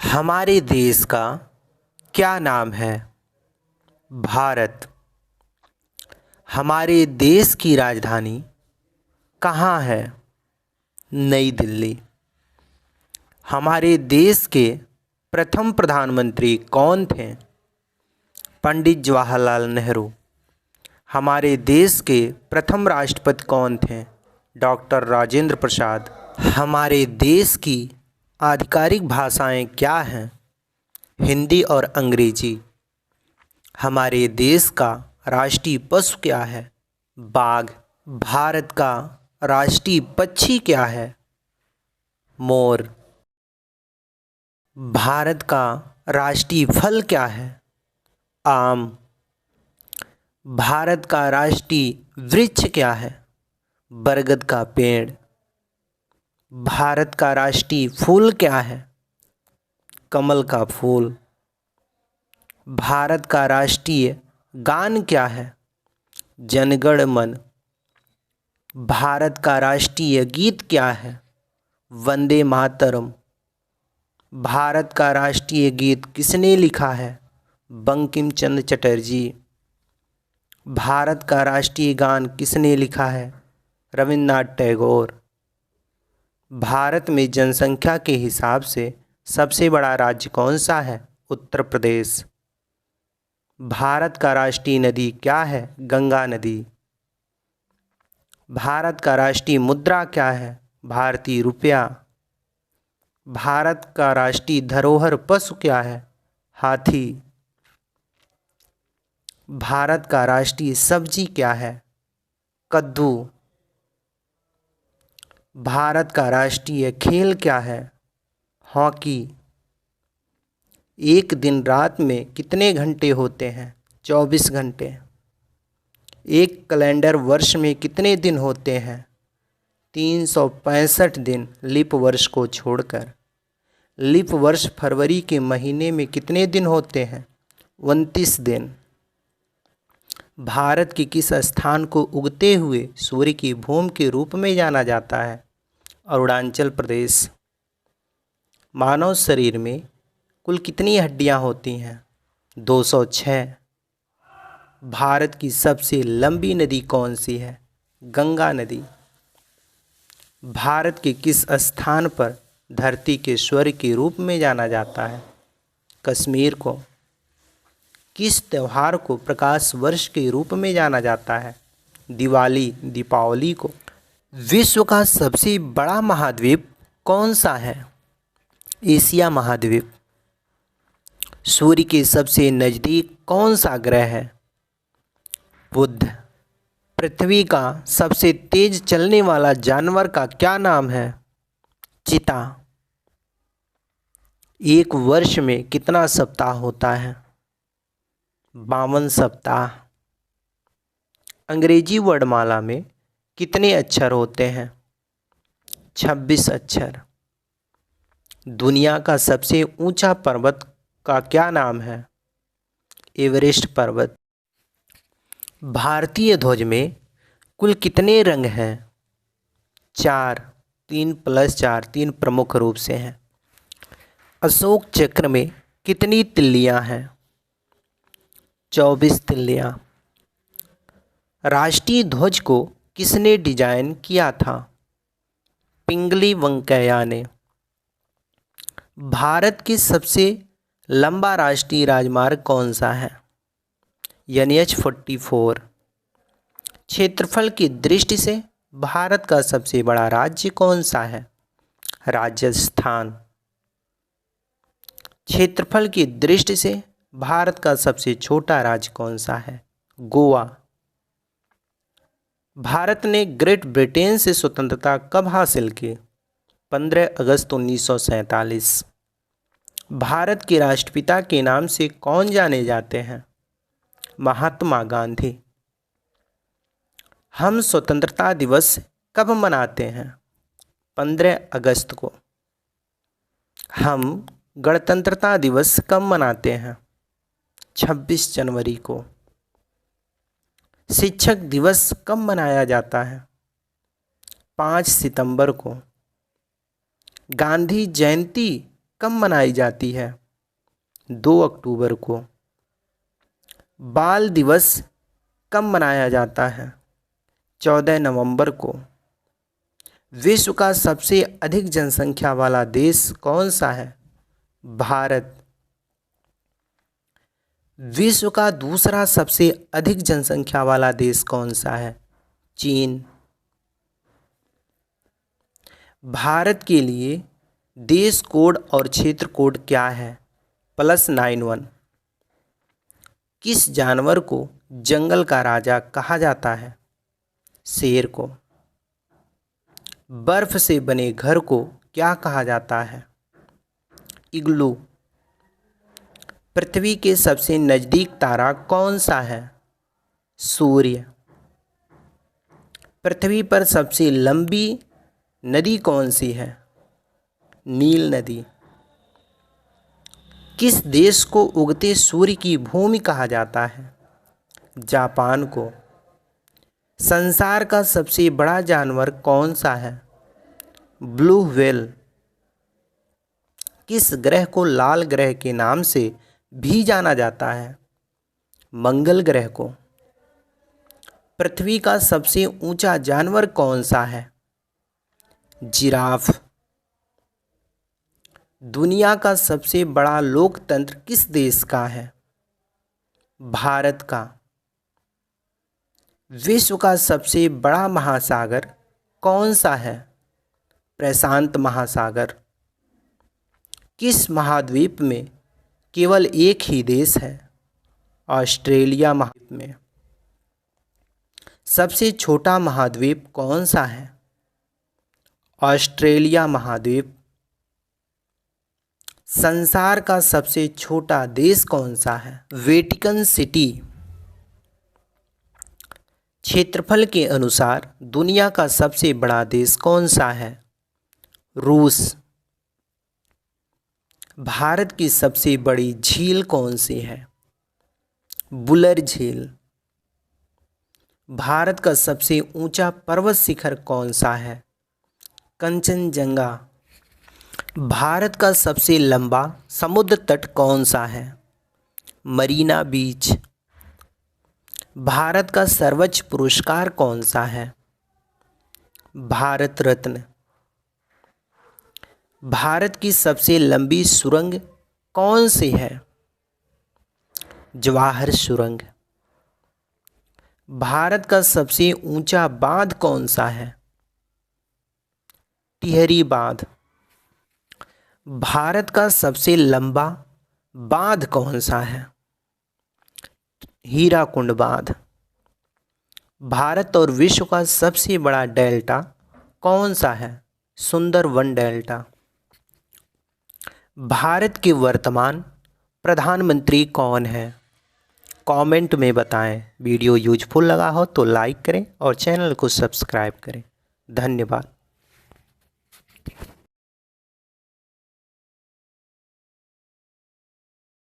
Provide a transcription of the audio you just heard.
हमारे देश का क्या नाम है? भारत। हमारे देश की राजधानी कहाँ है? नई दिल्ली। हमारे देश के प्रथम प्रधानमंत्री कौन थे? पंडित जवाहरलाल नेहरू। हमारे देश के प्रथम राष्ट्रपति कौन थे? डॉक्टर राजेंद्र प्रसाद। हमारे देश की आधिकारिक भाषाएं क्या हैं? हिंदी और अंग्रेजी। हमारे देश का राष्ट्रीय पशु क्या है? बाघ। भारत का राष्ट्रीय पक्षी क्या है? मोर। भारत का राष्ट्रीय फल क्या है? आम। भारत का राष्ट्रीय वृक्ष क्या है? बरगद का पेड़। भारत का राष्ट्रीय फूल क्या है? कमल का फूल। भारत का राष्ट्रीय गान क्या है? जनगण मन। भारत का राष्ट्रीय गीत क्या है? वंदे मातरम। भारत का राष्ट्रीय गीत किसने लिखा है? बंकिम चंद्र चटर्जी। भारत का राष्ट्रीय गान किसने लिखा है? रविन्द्रनाथ टैगोर। भारत में जनसंख्या के हिसाब से सबसे बड़ा राज्य कौन सा है? उत्तर प्रदेश। भारत का राष्ट्रीय नदी क्या है? गंगा नदी। भारत का राष्ट्रीय मुद्रा क्या है? भारतीय रुपया। भारत का राष्ट्रीय धरोहर पशु क्या है? हाथी। भारत का राष्ट्रीय सब्जी क्या है? कद्दू। भारत का राष्ट्रीय खेल क्या है? हॉकी। एक दिन रात में कितने घंटे होते हैं? 24 घंटे। एक कैलेंडर वर्ष में कितने दिन होते हैं? 365 दिन, लीप वर्ष को छोड़कर। लीप वर्ष फरवरी के महीने में कितने दिन होते हैं? 29 दिन। भारत के किस स्थान को उगते हुए सूर्य की भूमि के रूप में जाना जाता है? अरुणाचल प्रदेश। मानव शरीर में कुल कितनी हड्डियां होती हैं? 206। भारत की सबसे लंबी नदी कौन सी है? गंगा नदी। भारत के किस स्थान पर धरती के स्वर्ग के रूप में जाना जाता है? कश्मीर को। किस त्यौहार को प्रकाश वर्ष के रूप में जाना जाता है? दीपावली को। विश्व का सबसे बड़ा महाद्वीप कौन सा है? एशिया महाद्वीप। सूर्य के सबसे नज़दीक कौन सा ग्रह है? बुध। पृथ्वी का सबसे तेज चलने वाला जानवर का क्या नाम है? चीता। एक वर्ष में कितना सप्ताह होता है? 52 सप्ताह। अंग्रेजी वर्णमाला में कितने अक्षर होते हैं? 26 अक्षर। दुनिया का सबसे ऊंचा पर्वत का क्या नाम है? एवरेस्ट पर्वत। भारतीय ध्वज में कुल कितने रंग हैं? 4। 3 + 4, 3 प्रमुख रूप से हैं। अशोक चक्र में कितनी तिल्लियां हैं? 24 तिल्लियां। राष्ट्रीय ध्वज को किसने डिजाइन किया था? पिंगली वेंकैया ने। भारत की सबसे लंबा राष्ट्रीय राजमार्ग कौन सा है? NH-44। क्षेत्रफल की दृष्टि से भारत का सबसे बड़ा राज्य कौन सा है? राजस्थान। क्षेत्रफल की दृष्टि से भारत का सबसे छोटा राज्य कौन सा है? गोवा। भारत ने ग्रेट ब्रिटेन से स्वतंत्रता कब हासिल की? 15 अगस्त 1947। भारत के राष्ट्रपिता के नाम से कौन जाने जाते हैं? महात्मा गांधी। हम स्वतंत्रता दिवस कब मनाते हैं? 15 अगस्त को। हम गणतंत्रता दिवस कब मनाते हैं? 26 जनवरी को। शिक्षक दिवस कब मनाया जाता है? 5 सितंबर को। गांधी जयंती कब मनाई जाती है? 2 अक्टूबर को। बाल दिवस कब मनाया जाता है? 14 नवंबर को। विश्व का सबसे अधिक जनसंख्या वाला देश कौन सा है? भारत। विश्व का दूसरा सबसे अधिक जनसंख्या वाला देश कौन सा है? चीन। भारत के लिए देश कोड और क्षेत्र कोड क्या है? +91। किस जानवर को जंगल का राजा कहा जाता है? शेर को। बर्फ से बने घर को क्या कहा जाता है? इग्लू। पृथ्वी के सबसे नजदीक तारा कौन सा है? सूर्य। पृथ्वी पर सबसे लंबी नदी कौन सी है? नील नदी। किस देश को उगते सूर्य की भूमि कहा जाता है? जापान को। संसार का सबसे बड़ा जानवर कौन सा है? Blue whale. किस ग्रह को लाल ग्रह के नाम से भी जाना जाता है? मंगल ग्रह को। पृथ्वी का सबसे ऊंचा जानवर कौन सा है? जिराफ। दुनिया का सबसे बड़ा लोकतंत्र किस देश का है? भारत का। विश्व का सबसे बड़ा महासागर कौन सा है? प्रशांत महासागर। किस महाद्वीप में केवल एक ही देश है? ऑस्ट्रेलिया महाद्वीप में। सबसे छोटा महाद्वीप कौन सा है? ऑस्ट्रेलिया महाद्वीप। संसार का सबसे छोटा देश कौन सा है? Vatican city. क्षेत्रफल के अनुसार दुनिया का सबसे बड़ा देश कौन सा है? रूस। भारत की सबसे बड़ी झील कौन सी है? बुलर झील। भारत का सबसे ऊंचा पर्वत शिखर कौन सा है? कंचनजंगा। भारत का सबसे लंबा समुद्र तट कौन सा है? मरीना बीच। भारत का सर्वोच्च पुरस्कार कौन सा है? भारत रत्न। भारत की सबसे लंबी सुरंग कौन सी है? जवाहर सुरंग। भारत का सबसे ऊंचा बांध कौन सा है? टिहरी बांध। भारत का सबसे लंबा बांध कौन सा है? हीराकुंड बांध। भारत और विश्व का सबसे बड़ा डेल्टा कौन सा है? सुंदरवन डेल्टा। भारत के वर्तमान प्रधानमंत्री कौन है? कमेंट में बताएं। वीडियो यूजफुल लगा हो तो लाइक करें और चैनल को सब्सक्राइब करें। धन्यवाद।